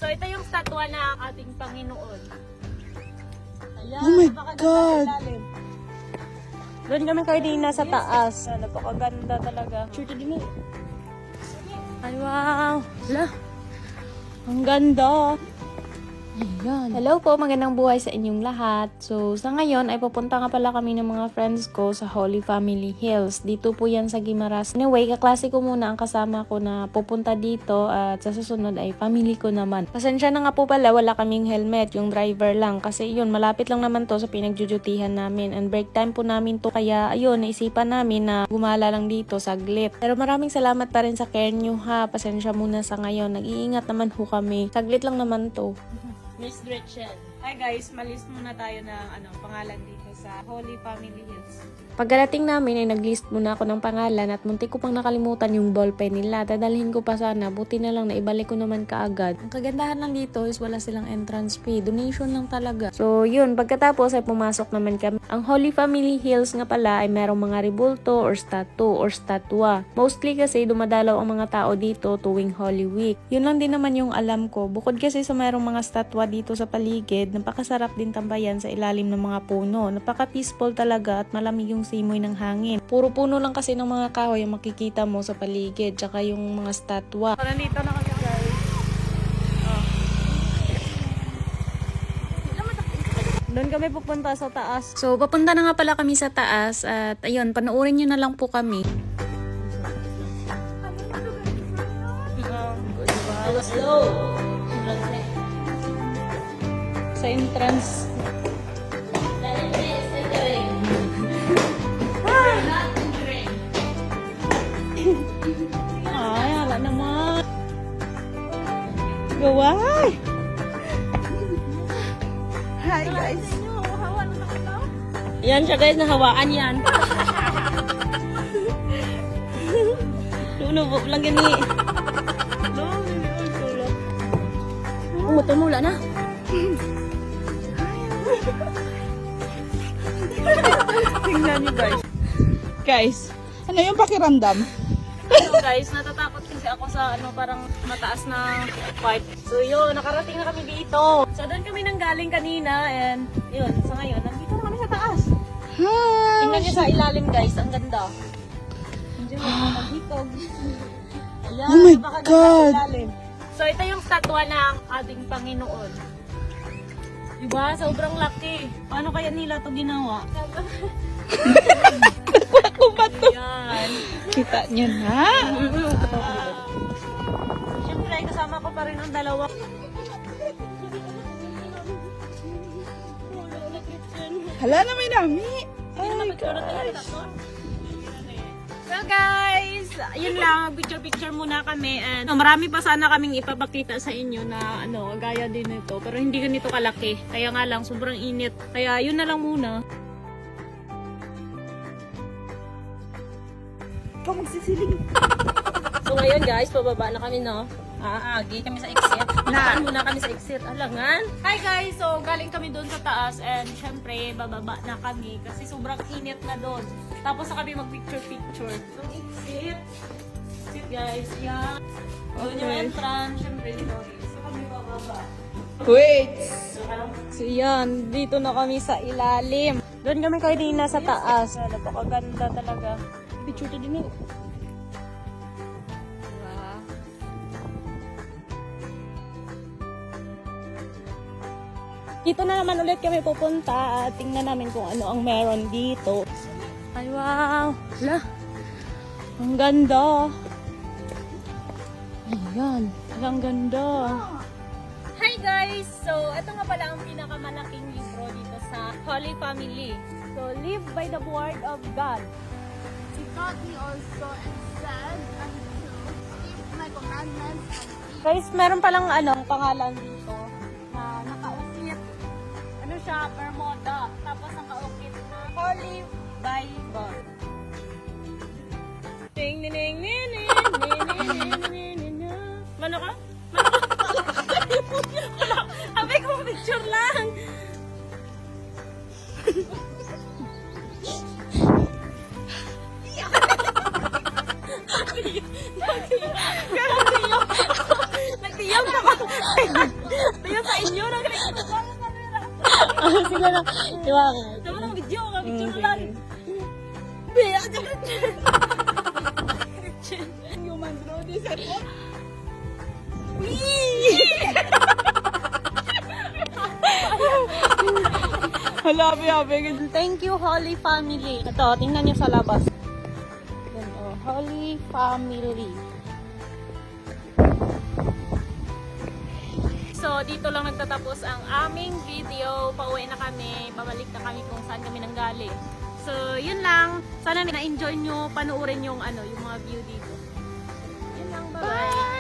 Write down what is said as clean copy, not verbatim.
So, ito yung statwa na ating Panginoon. Ayan, Oh my God! Doon kami kanina sa taas. Napakaganda talaga. Sure to din. Ay, wow. Hala. Ang ganda. Ayan. Hello po, magandang buhay sa inyong lahat. So, sa ngayon ay pupunta nga pala kami ng mga friends ko sa Holy Family Hills. Dito po yan sa Guimaras. Anyway, kaklase ko muna ang kasama ko na pupunta dito at sa susunod ay family ko naman. Pasensya na nga po pala, wala kaming helmet, yung driver lang. Kasi yun, malapit lang naman to sa pinagjujutihan namin. And break time po namin to, kaya ayun, naisipan namin na gumala lang dito saglit. Pero maraming salamat pa rin sa care nyo ha. Pasensya muna sa ngayon. Nag-iingat naman ho kami. Saglit lang naman to. Miss Gretchen. Hi guys, malist muna tayo ng pangalan dito sa Holy Family Hills. Pagdating namin ay naglist muna ako ng pangalan at muntik ko pang nakalimutan yung ballpen nila. Dadalhin ko pa sana, buti na lang na ibalik ko naman kaagad. Ang kagandahan lang dito is wala silang entrance fee. Donation lang talaga. So yun, pagkatapos ay pumasok naman kami. Ang Holy Family Hills nga pala ay merong mga rebulto or statue or statwa. Mostly kasi dumadalaw ang mga tao dito tuwing Holy Week. Yun lang din naman yung alam ko. Bukod kasi sa merong mga statwa dito sa paligid, napakasarap din tambayan sa ilalim ng mga puno. Napaka-peaceful talaga at malamig yung simoy ng hangin. Puro puno lang kasi ng mga kahoy yung makikita mo sa paligid, tsaka yung mga statwa. So, nandito na kami guys. Doon kami pupunta sa taas. So, papunta na nga pala kami sa taas at ayun, panoorin nyo na lang po kami. Slow. Sa entrance. Ay, hala naman. Gaway. Hi guys! Yan siya guys, nahawaan yan. Luno, lang gani. Tumula na. Tingnan niyo guys. Guys, ano yung pakiramdam? So guys, natatakot kasi ako sa parang mataas na part. So yun, nakarating na kami dito. So doon kami nanggaling kanina and yun, sa ngayon, nandito na kami sa taas. Hi! Tingnan niyo sa ilalim guys, ang ganda. Diyan na dito. Ayan, Oh my napakaganda God! sa ilalim. So ito yung statwa ng ating Panginoon. Diba? Sobrang laki. Paano kaya nila to ginawa? Ayan. Kita niyo na. Siyempre, kasama ko pa rin ang dalawa. Hala na may nami. Ay guys. So guys, yun lang, picture muna kami and marami pa sana kaming ipapakita sa inyo na gaya din ito, pero hindi ganito kalaki. Kaya nga lang, sobrang init. Kaya yun na lang muna. Ikaw magsisiling. So ngayon guys, pababa na kami aagi kami sa exit. Puntaan muna kami sa exit. Alangan. Hi guys, so galing kami doon sa taas and syempre bababa na kami kasi sobrang init na doon. Tapos na kami mag-picture. So exit. Exit guys. Yan. Doon yung entrance. Syempre dito. So kami bababa. Wait! So yan, dito na kami sa ilalim. Doon kami kanina sa taas. Napakaganda talaga. Picture to din eh. Dito na naman ulit kami pupunta at tingnan namin kung ano ang meron dito. Ay wow! Hala! Ang ganda! Ayan! Ang ganda! Hi guys! So, ito nga pala ang pinakamalaking libro dito sa Holy Family. So, live by the word of God. He taught me also and said unto keep my commandments and keep. Guys, meron palang pangalan dito na nakaukit. Ano siya? Bermuda. Tapos nakaukit na Holy Bible. Ding ding ding ding ding ding ding ding. Mano ka? Wala. Sabi ko picture lang. Nagtiyak ako. Tingnan sa inyo, nag-record ba ang camera? Sige na. Iwang. Tama ng video, ka-video na lang. Be, Human bro, di set mo. Hala, habi. Thank you, Holy Family. Ito, tingnan nyo sa labas. Yan, oh, Holy Family. So, dito lang nagtatapos ang aming video. Pauwi na kami. Babalik na kami kung saan kami nanggaling. So, yun lang. Sana na-enjoy nyo panoorin yung, yung mga view dito. Yun lang. Bye-bye.